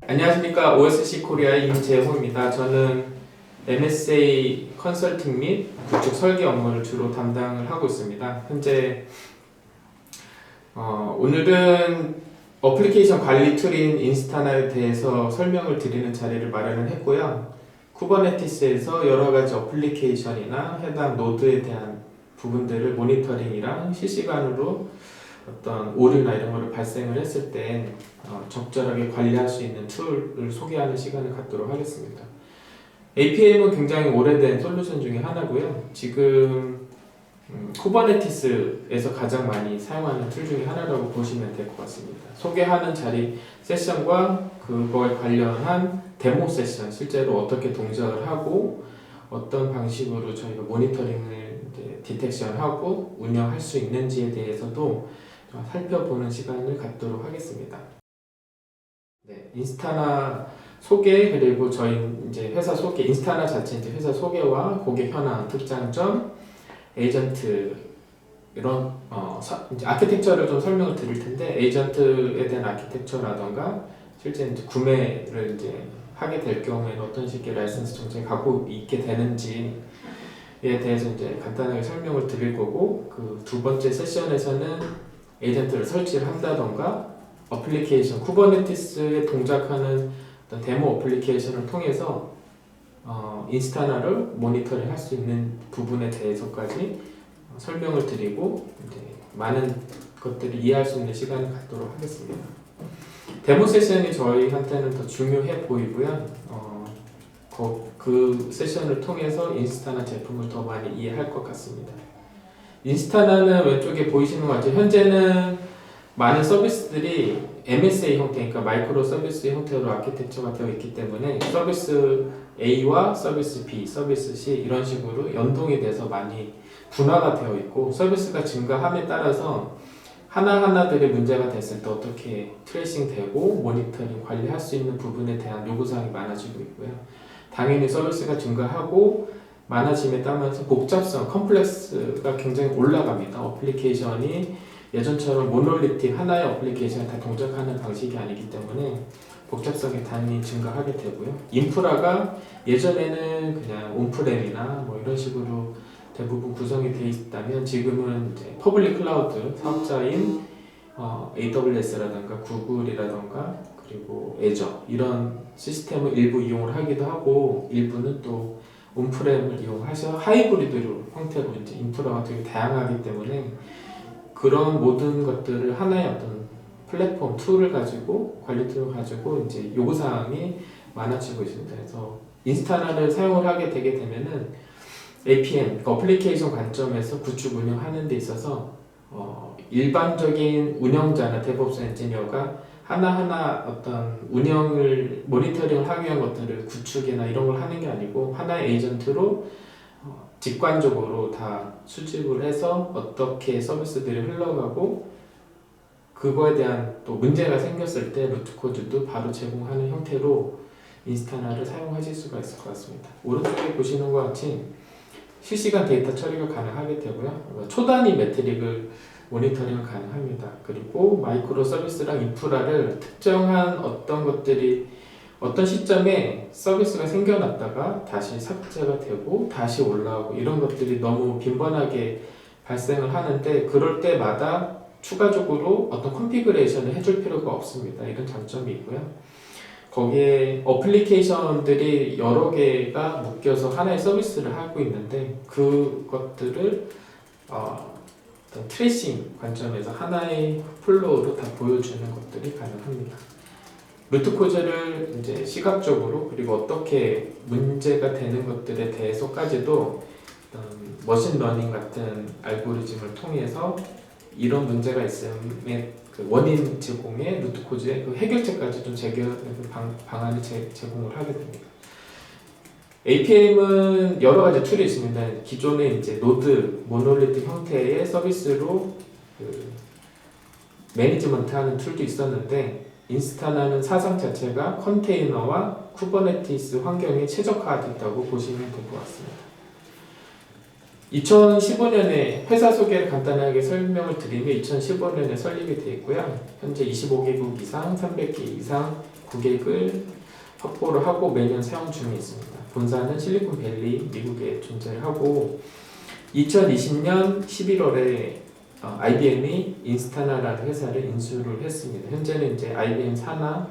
안녕하십니까. OSC 코리아의 임재호입니다. 저는 MSA 컨설팅 및 구축 설계 업무를 주로 담당을 하고 있습니다. 현재 오늘은 어플리케이션 관리 툴인 인스타나에 대해서 설명을 드리는 자리를 마련을 했고요. 쿠버네티스에서 여러 가지 어플리케이션이나 해당 노드에 대한 부분들을 모니터링이랑 실시간으로 어떤 오류나 이런 거를 발생을 했을 때 적절하게 관리할 수 있는 툴을 소개하는 시간을 갖도록 하겠습니다. APM은 굉장히 오래된 솔루션 중에 하나고요. 지금 쿠버네티스에서 가장 많이 사용하는 툴 중에 하나라고 보시면 될 것 같습니다. 소개하는 자리 세션과 그거에 관련한 데모 세션, 실제로 어떻게 동작을 하고 어떤 방식으로 저희가 모니터링을 디텍션하고 운영할 수 있는지에 대해서도 살펴보는 시간을 갖도록 하겠습니다. 네, 인스타나 소개, 그리고 저희 이제 회사 소개, 인스타나 자체 이제 회사 소개와 고객 현황, 특장점, 에이전트 이런 이제 아키텍처를 좀 설명을 드릴 텐데, 에이전트에 대한 아키텍처라던가 실제 이제 구매를 이제 하게 될 경우에는 어떤 식의 라이선스 정책을 갖고 있게 되는지에 대해서 이제 간단하게 설명을 드릴 거고, 그 두 번째 세션에서는 에이전트를 설치를 한다던가 어플리케이션, 쿠버네티스에 동작하는 어떤 데모 어플리케이션을 통해서 인스타나를 모니터링 할 수 있는 부분에 대해서까지 설명을 드리고 이제 많은 것들을 이해할 수 있는 시간을 갖도록 하겠습니다. 데모 세션이 저희한테는 더 중요해 보이고요. 그 세션을 통해서 인스타나 제품을 더 많이 이해할 것 같습니다. 인스타나는 왼쪽에 보이시는 것 같아요. 현재는 많은 서비스들이 MSA 형태, 그러니까 마이크로 서비스 형태로 아키텍처가 되어 있기 때문에 서비스 A와 서비스 B, 서비스 C 이런 식으로 연동이 돼서 많이 분화가 되어 있고, 서비스가 증가함에 따라서 하나하나들의 문제가 됐을 때 어떻게 트레이싱 되고 모니터링 관리할 수 있는 부분에 대한 요구사항이 많아지고 있고요. 당연히 서비스가 증가하고 많아짐에 따라서 복잡성, 컴플렉스가 굉장히 올라갑니다. 어플리케이션이 예전처럼 모놀리틱 하나의 어플리케이션을 다 동작하는 방식이 아니기 때문에 복잡성이 당연히 증가하게 되고요. 인프라가 예전에는 그냥 온프렘이나 뭐 이런 식으로 대부분 구성이 되어 있다면, 지금은 이제 퍼블릭 클라우드 사업자인 AWS라든가 구글이라든가 그리고 애저 이런 시스템을 일부 이용을 하기도 하고, 일부는 또 온프렘을 이용하셔 하이브리드 형태로 이제 인프라가 되게 다양하기 때문에 그런 모든 것들을 하나의 어떤 플랫폼 툴을 가지고 관리 툴을 가지고 이제 요구사항이 많아지고 있습니다. 그래서 인스타나를 사용을 하게 되게 되면은 APM, 어플리케이션 관점에서 구축 운영하는 데 있어서 일반적인 운영자나 데브옵스 엔지니어가 하나하나 어떤 운영을 모니터링을 하기 위한 것들을 구축이나 이런 걸 하는 게 아니고 하나의 에이전트로 직관적으로 다 수집을 해서 어떻게 서비스들이 흘러가고 그거에 대한 또 문제가 생겼을 때 루트 코드도 바로 제공하는 형태로 인스타나를 사용하실 수가 있을 것 같습니다. 오른쪽에 보시는 것 같이 실시간 데이터 처리가 가능하게 되고요. 초단위 매트릭을 모니터링 가능합니다. 그리고 마이크로 서비스랑 인프라를 특정한 어떤 것들이 어떤 시점에 서비스가 생겨났다가 다시 삭제가 되고 다시 올라오고 이런 것들이 너무 빈번하게 발생을 하는데, 그럴 때마다 추가적으로 어떤 컨피그레이션을 해줄 필요가 없습니다. 이런 장점이 있고요. 거기에 어플리케이션들이 여러 개가 묶여서 하나의 서비스를 하고 있는데, 그것들을 어떤 트레이싱 관점에서 하나의 플로우로 다 보여주는 것들이 가능합니다. 루트 코즈를 이제 시각적으로, 그리고 어떻게 문제가 되는 것들에 대해서까지도 머신 러닝 같은 알고리즘을 통해서 이런 문제가 있음에 그 원인 제공의 루트 코즈의 그 해결책까지 좀 방안을 제공을 하게 됩니다. APM은 여러 가지 툴이 있습니다. 기존에 이제 노드, 모놀리틱 형태의 서비스로 그 매니지먼트 하는 툴도 있었는데, 인스타나는 사상 자체가 컨테이너와 쿠버네티스 환경에 최적화되었다고 보시면 될 것 같습니다. 2015년에 회사 소개를 간단하게 설명을 드리면 2015년에 설립이 되어 있고요. 현재 25개국 이상, 300개 이상 고객을 확보를 하고 매년 사용 중에 있습니다. 본사는 실리콘밸리 미국에 존재를 하고 2020년 11월에 IBM이 인스타나라는 회사를 인수를 했습니다. 현재는 이제 IBM 산하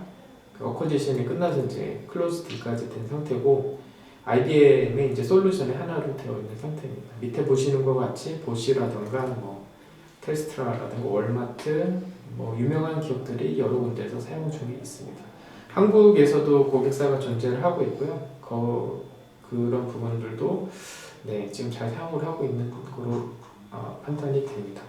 어쿼지션이 끝나서 이제 클로즈 딜까지 된 상태고 IBM의 이제 솔루션의 하나로 되어 있는 상태입니다. 밑에 보시는 것 같이 보시라던가 뭐 텔스트라라든가 월마트 뭐 유명한 기업들이 여러 군데에서 사용 중에 있습니다. 한국에서도 고객사가 존재를 하고 있고요. 그런 부분들도 네, 지금 잘 사용을 하고 있는 것으로 판단이 됩니다.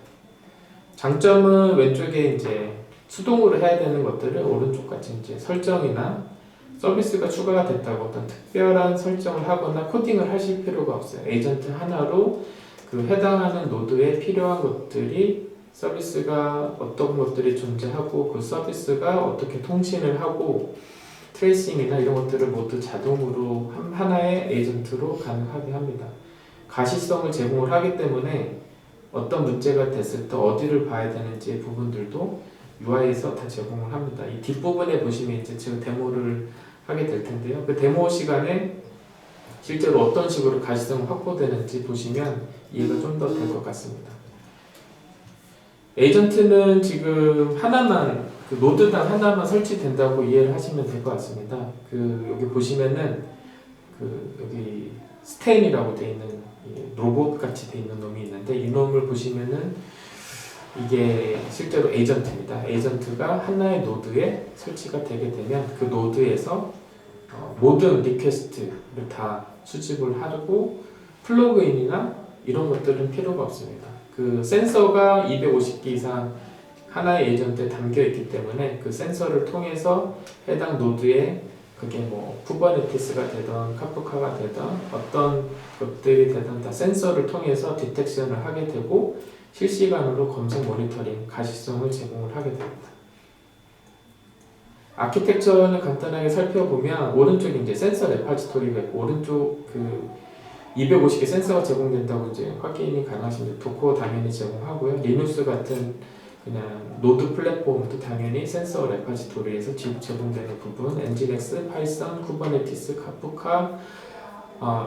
장점은 왼쪽에 이제 수동으로 해야 되는 것들을 오른쪽 같이 이제 설정이나 서비스가 추가가 됐다고 어떤 특별한 설정을 하거나 코딩을 하실 필요가 없어요. 에이전트 하나로 그 해당하는 노드에 필요한 것들이 서비스가 어떤 것들이 존재하고 그 서비스가 어떻게 통신을 하고 트레이싱이나 이런 것들을 모두 자동으로 하나의 에이전트로 가능하게 합니다. 가시성을 제공을 하기 때문에 어떤 문제가 됐을 때 어디를 봐야 되는지 부분들도 UI에서 다 제공을 합니다. 이 뒷부분에 보시면 이제 지금 데모를 하게 될 텐데요. 그 데모 시간에 실제로 어떤 식으로 가시성이 확보되는지 보시면 이해가 좀 더 될 것 같습니다. 에이전트는 지금 하나만 그 노드당 하나만 설치된다고 이해를 하시면 될 것 같습니다. 그 여기 보시면은 그 여기 스탠이라고 되어 있는 로봇 같이 되어 있는 놈이 있는데 이 놈을 보시면은 이게 실제로 에이전트입니다. 에이전트가 하나의 노드에 설치가 되게 되면 그 노드에서 모든 리퀘스트를 다 수집을 하고 플러그인이나 이런 것들은 필요가 없습니다. 그 센서가 250개 이상 하나의 에이전트에 담겨 있기 때문에 그 센서를 통해서 해당 노드에 그게 뭐 쿠버네티스가 되던 카프카가 되던 어떤 것들이 되던 다 센서를 통해서 디텍션을 하게 되고 실시간으로 검색 모니터링 가시성을 제공을 하게 됩니다. 아키텍처는 간단하게 살펴보면 오른쪽에 이제 센서 레파지토리가 있고 오른쪽 그 250개 센서가 제공된다고 이제 확인이 가능하십니다. 도커 당연히 제공하고요. 리눅스 같은 그냥 노드 플랫폼도 당연히 센서 레파지토리에서 제공되는 부분, 엔진엑스, 파이썬, 쿠버네티스, 카프카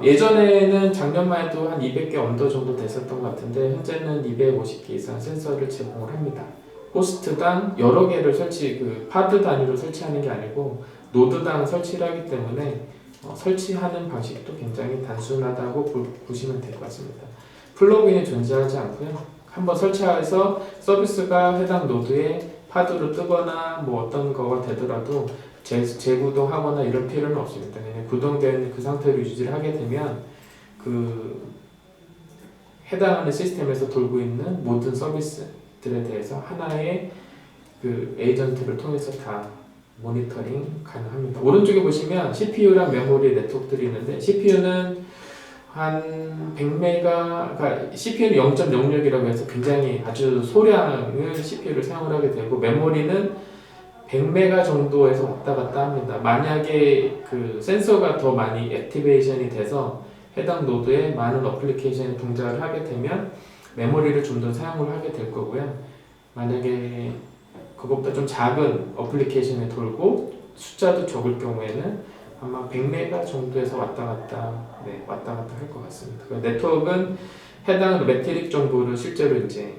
예전에는 작년만 해도 한 200개 언더 정도 됐었던 것 같은데 현재는 250개 이상 센서를 제공을 합니다. 호스트당 여러 개를 파드 단위로 설치하는 게 아니고 노드당 설치를 하기 때문에 설치하는 방식도 굉장히 단순하다고 보시면 될 것 같습니다. 플러그인이 존재하지 않고요. 한번 설치해서 서비스가 해당 노드에 파드로 뜨거나 뭐 어떤 거가 되더라도 재구동하거나 이럴 필요는 없습니다. 그냥 구동된 그 상태로 유지를 하게 되면 그 해당하는 시스템에서 돌고 있는 모든 서비스들에 대해서 하나의 그 에이전트를 통해서 다 모니터링 가능합니다. 오른쪽에 보시면 CPU랑 메모리 네트워크들이 있는데 CPU는 한 100메가, 그러니까 CPU는 0.06이라고 해서 굉장히 아주 소량을 CPU를 사용을 하게 되고 메모리는 100메가 정도에서 왔다 갔다 합니다. 만약에 그 센서가 더 많이 액티베이션이 돼서 해당 노드에 많은 어플리케이션이 동작을 하게 되면 메모리를 좀 더 사용을 하게 될 거고요. 만약에 그것보다 좀 작은 어플리케이션에 돌고 숫자도 적을 경우에는 아마 100메가 정도에서 왔다 갔다 할 것 같습니다. 그 네트워크는 해당 매트릭 정보를 실제로 이제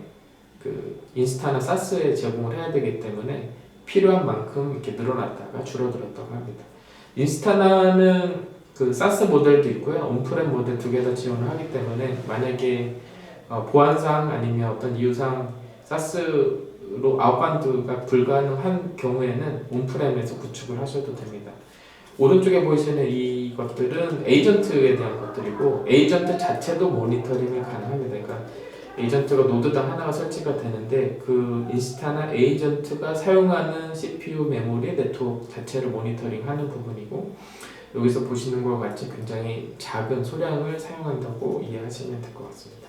그 인스타나 사스에 제공을 해야 되기 때문에 필요한 만큼 이렇게 늘어났다가 줄어들었다고 합니다. 인스타나는 그 사스 모델도 있고요. 온프렘 모델 두 개 다 지원을 하기 때문에 만약에 보안상 아니면 어떤 이유상 사스로 아웃바운드가 불가능한 경우에는 온프렘에서 구축을 하셔도 됩니다. 오른쪽에 보이시는 이것들은 에이전트에 대한 것들이고 에이전트 자체도 모니터링이 가능합니다. 그러니까 에이전트가 노드당 하나가 설치가 되는데 그 인스타나 에이전트가 사용하는 CPU, 메모리, 네트워크 자체를 모니터링하는 부분이고 여기서 보시는 것과 같이 굉장히 작은 소량을 사용한다고 이해하시면 될 것 같습니다.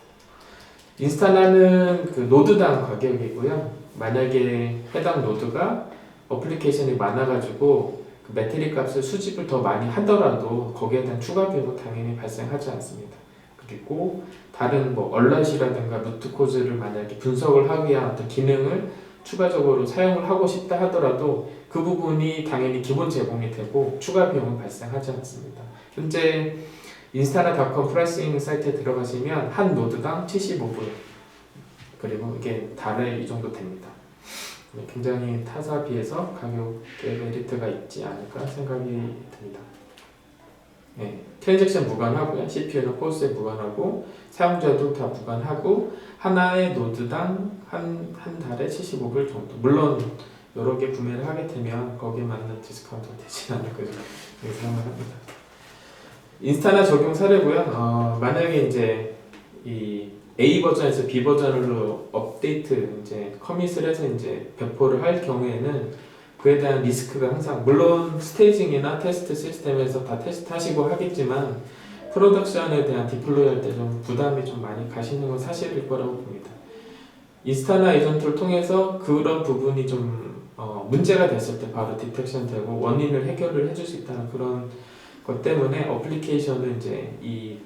인스타나는 그 노드당 가격이고요. 만약에 해당 노드가 어플리케이션이 많아가지고 그 매트릭 값을 수집을 더 많이 하더라도 거기에 대한 추가 비용은 당연히 발생하지 않습니다. 그리고 다른 뭐 얼럿이라든가 루트 코즈를 만약에 분석을 하기 위한 어떤 기능을 추가적으로 사용을 하고 싶다 하더라도 그 부분이 당연히 기본 제공이 되고 추가 비용은 발생하지 않습니다. 현재 인스타나닷컴 프라이싱 사이트에 들어가시면 한 노드당 75불, 그리고 이게 달에 이 정도 됩니다. 굉장히 타사 비해서 가격에 메리트가 있지 않을까 생각이 듭니다. 네, 트랜잭션 무관하고요. CPU는 코어스에 무관하고 사용자도 다 무관하고 하나의 노드당 한 달에 75불 정도. 물론 여러 개 구매를 하게 되면 거기에 맞는 디스카운트가 되지 않을 거죠. 예상을 합니다. 인스타나 적용 사례고요. 만약에 이제 이 A 버전에서 B 버전으로 업데이트 이제 커밋을 해서 이제 배포를 할 경우에는 그에 대한 리스크가 항상, 물론 스테이징이나 테스트 시스템에서 다 테스트하시고 하겠지만 프로덕션에 대한 디플로이 할 때 좀 부담이 좀 많이 가시는 건 사실일 거라고 봅니다. 인스타나 에이전트를 통해서 그런 부분이 좀 문제가 됐을 때 바로 디텍션 되고 원인을 해결을 해줄 수 있다는 그런 것 때문에 어플리케이션은 이제 이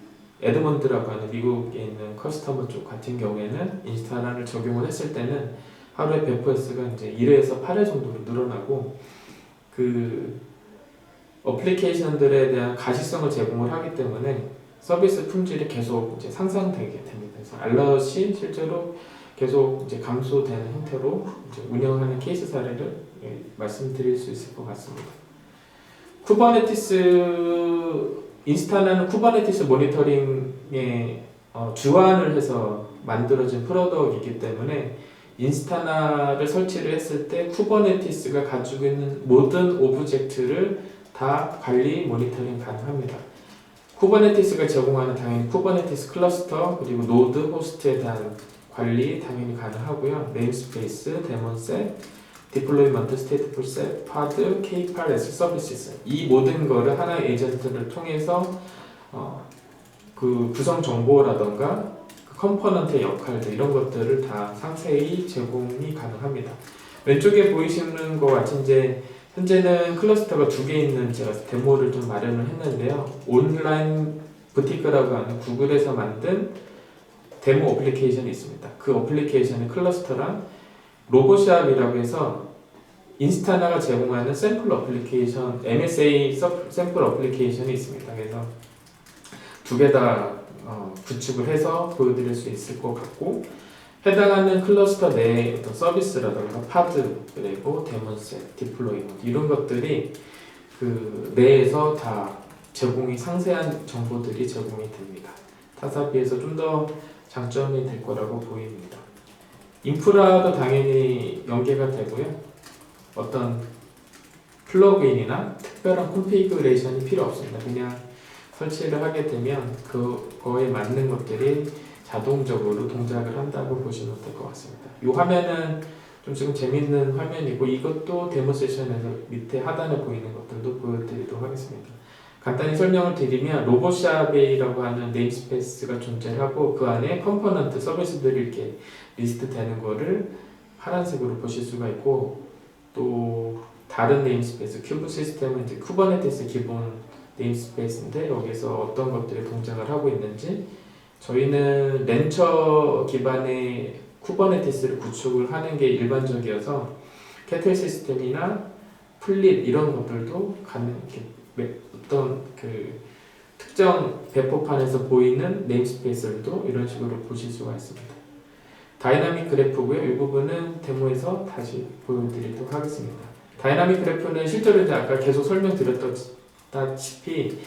에드먼드라고 하는 미국에 있는 커스터머 쪽 같은 경우에는 인스타나를 적용을 했을 때는 하루에 배포 횟수가 이제 1회에서 8회 정도로 늘어나고 그 어플리케이션들에 대한 가시성을 제공을 하기 때문에 서비스 품질이 계속 이제 상승되게 됩니다. 그래서 알럿이 실제로 계속 이제 감소되는 형태로 이제 운영하는 케이스 사례를 말씀드릴 수 있을 것 같습니다. 쿠버네티스 인스타나는 쿠버네티스 모니터링에 주안을 해서 만들어진 프로덕트이기 때문에 인스타나를 설치를 했을 때 쿠버네티스가 가지고 있는 모든 오브젝트를 다 관리 모니터링 가능합니다. 쿠버네티스가 제공하는 당연히 쿠버네티스 클러스터 그리고 노드 호스트에 대한 관리 당연히 가능하고요. 네임스페이스, 데몬셋, 디플로이먼트, 스테이트풀 셋, 파드, K8S 서비스 이 모든 거를 하나의 에이전트를 통해서 그 구성 정보라던가 그 컴포넌트의 역할들 이런 것들을 다 상세히 제공이 가능합니다. 왼쪽에 보이시는 것 같이 이제 현재는 클러스터가 2개 있는 제가 데모를 좀 마련을 했는데요. 온라인 부티크라고 하는 구글에서 만든 데모 어플리케이션이 있습니다. 그 어플리케이션의 클러스터랑 로보샵이라고 해서 인스타나가 제공하는 샘플 어플리케이션, MSA 샘플 어플리케이션이 있습니다. 그래서 두 개 다 구축을 해서 보여드릴 수 있을 것 같고 해당하는 클러스터 내의 어떤 서비스라든가 파드, 그리고 데몬셋, 디플로이먼트 이런 것들이 그 내에서 다 제공이 상세한 정보들이 제공이 됩니다. 타사 비해서 좀 더 장점이 될 거라고 보입니다. 인프라도 당연히 연계가 되고요. 어떤 플러그인이나 특별한 콘피그레이션이 필요 없습니다. 그냥 설치를 하게 되면 그거에 맞는 것들이 자동적으로 동작을 한다고 보시면 될 것 같습니다. 이 화면은 좀 지금 재밌는 화면이고 이것도 데모 세션에서 밑에 하단에 보이는 것들도 보여드리도록 하겠습니다. 간단히 설명을 드리면 로보샵이라고 하는 네임스페이스가 존재하고 그 안에 컴포넌트 서비스들이 이렇게 리스트 되는 거를 파란색으로 보실 수가 있고 또 다른 네임스페이스 큐브 시스템은 이제 쿠버네티스 기본 네임스페이스인데 여기서 어떤 것들이 동작을 하고 있는지 저희는 렌처 기반의 쿠버네티스를 구축을 하는 게 일반적이어서 캐틀 시스템이나 플릿 이런 것들도 어떤 그 특정 배포판에서 보이는 네임스페이스들도 이런 식으로 보실 수가 있습니다. 다이나믹 그래프고요. 이 부분은 데모에서 다시 보여드리도록 하겠습니다. 다이나믹 그래프는 실제로 이제 아까 계속 설명드렸다시피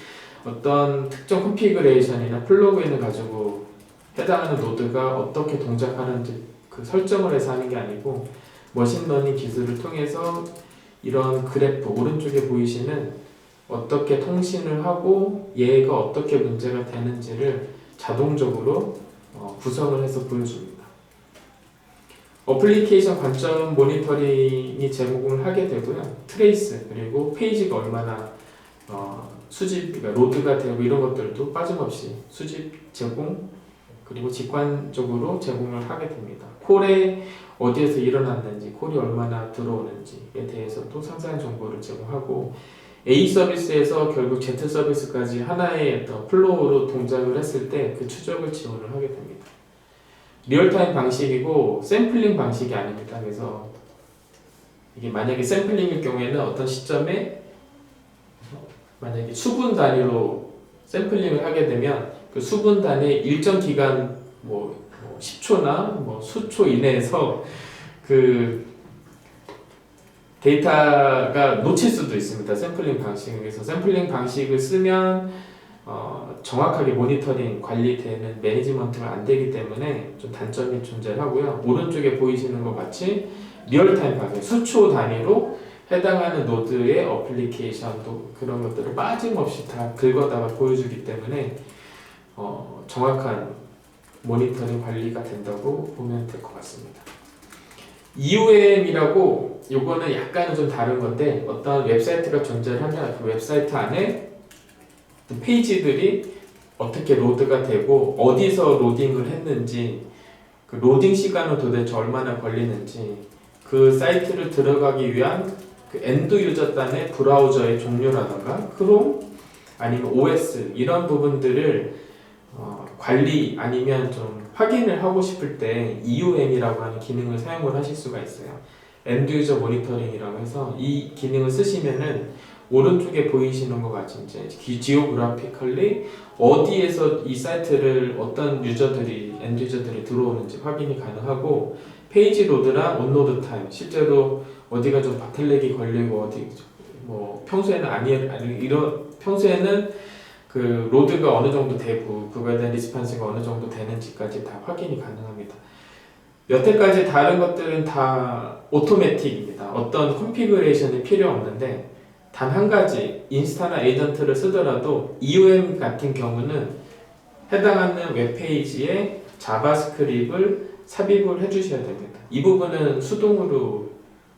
어떤 특정 컨피그레이션이나 플러그인을 가지고 해당하는 노드가 어떻게 동작하는지 그 설정을 해서 하는 게 아니고 머신러닝 기술을 통해서 이런 그래프 오른쪽에 보이시는 어떻게 통신을 하고 얘가 어떻게 문제가 되는지를 자동적으로 구성을 해서 보여줍니다. 어플리케이션 관점 모니터링이 제공을 하게 되고요. 트레이스 그리고 페이지가 얼마나 수집, 그러니까 로드가 되고 이런 것들도 빠짐없이 수집 제공 그리고 직관적으로 제공을 하게 됩니다. 콜에 어디에서 일어났는지, 콜이 얼마나 들어오는지에 대해서도 상세한 정보를 제공하고 A 서비스에서 결국 Z 서비스까지 하나의 어떤 플로우로 동작을 했을 때 그 추적을 지원을 하게 됩니다. 리얼타임 방식이고 샘플링 방식이 아닙니다. 그래서 이게 만약에 샘플링일 경우에는 어떤 시점에 만약에 수분 단위로 샘플링을 하게 되면 그 수분 단위 일정 기간 뭐 10초나 뭐 수초 이내에서 그 데이터가 놓칠 수도 있습니다. 샘플링 방식은. 그래서 샘플링 방식을 쓰면 정확하게 모니터링 관리되는 매니지먼트가 안 되기 때문에 좀 단점이 존재하고요. 오른쪽에 보이시는 것 같이 리얼타임 방식, 수초 단위로 해당하는 노드의 어플리케이션도 그런 것들을 빠짐없이 다 긁어다가 보여주기 때문에 정확한 모니터링 관리가 된다고 보면 될 것 같습니다. EUM이라고 요거는 약간은 좀 다른 건데 어떤 웹사이트가 존재를 하면 그 웹사이트 안에 페이지들이 어떻게 로드가 되고 어디서 로딩을 했는지 그 로딩 시간은 도대체 얼마나 걸리는지 그 사이트를 들어가기 위한 그 엔드 유저 단의 브라우저의 종류라던가 크롬 아니면 OS 이런 부분들을 관리 아니면 좀 확인을 하고 싶을 때 EUM이라고 하는 기능을 사용을 하실 수가 있어요. 엔드 유저 모니터링이라고 해서 이 기능을 쓰시면은 오른쪽에 보이시는 것 같이 이제 지오그래피컬리 어디에서 이 사이트를 어떤 유저들이 엔드 유저들이 들어오는지 확인이 가능하고 페이지 로드나 온로드 타임 실제로 어디가 좀 바틀렉이 걸리고 어디 뭐 평소에는 평소에는 그 로드가 어느 정도 되고 그거에 대한 리스판스가 어느 정도 되는지까지 다 확인이 가능합니다. 여태까지 다른 것들은 다 오토매틱입니다. 어떤 컨피그레이션이 필요 없는데 단 한 가지 인스타나 에이전트를 쓰더라도 EUM 같은 경우는 해당하는 웹페이지에 자바스크립트를 삽입을 해주셔야 됩니다. 이 부분은 수동으로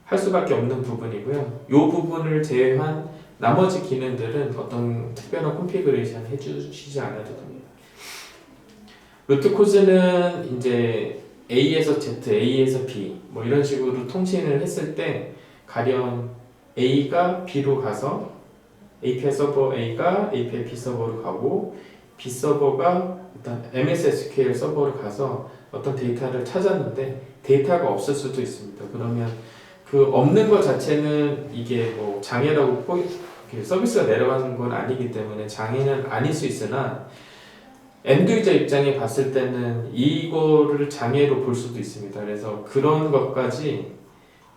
할 수밖에 없는 부분이고요. 이 부분을 제외한 나머지 기능들은 어떤 특별한 컨피그레이션 해주시지 않아도 됩니다. 루트 코즈는 이제 A에서 Z, A에서 B 뭐 이런 식으로 통신을 했을 때 가령 A가 B로 가서 API 서버 A가 API B 서버로 가고 B 서버가 일단 MS SQL 서버로 가서 어떤 데이터를 찾았는데 데이터가 없을 수도 있습니다. 그러면 그 없는 것 자체는 이게 뭐 장애라고 서비스가 내려가는 건 아니기 때문에 장애는 아닐 수 있으나 엔드 유저 입장에 봤을 때는 이거를 장애로 볼 수도 있습니다. 그래서 그런 것까지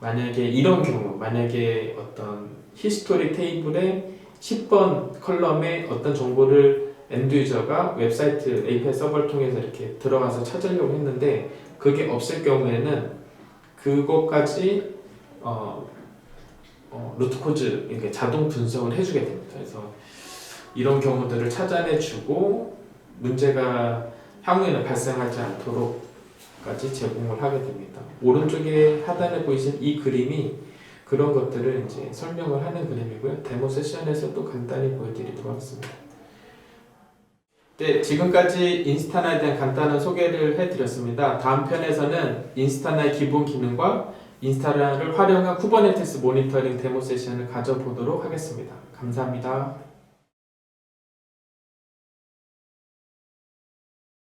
만약에 이런 경우 만약에 어떤 히스토리 테이블에 10번 컬럼에 어떤 정보를 엔드 유저가 웹사이트 API 서버를 통해서 이렇게 들어가서 찾으려고 했는데 그게 없을 경우에는 그것까지 루트 코즈 이렇게 자동 분석을 해주게 됩니다. 그래서 이런 경우들을 찾아내주고 문제가 향후에는 발생하지 않도록까지 제공을 하게 됩니다. 오른쪽에 하단에 보이신 이 그림이 그런 것들을 이제 설명을 하는 그림이고요. 데모 세션에서 또 간단히 보여드리도록 하겠습니다. 네, 지금까지 인스타나에 대한 간단한 소개를 해드렸습니다. 다음 편에서는 인스타나의 기본 기능과 인스타나를 활용한 쿠버네티스 모니터링 데모 세션을 가져보도록 하겠습니다. 감사합니다.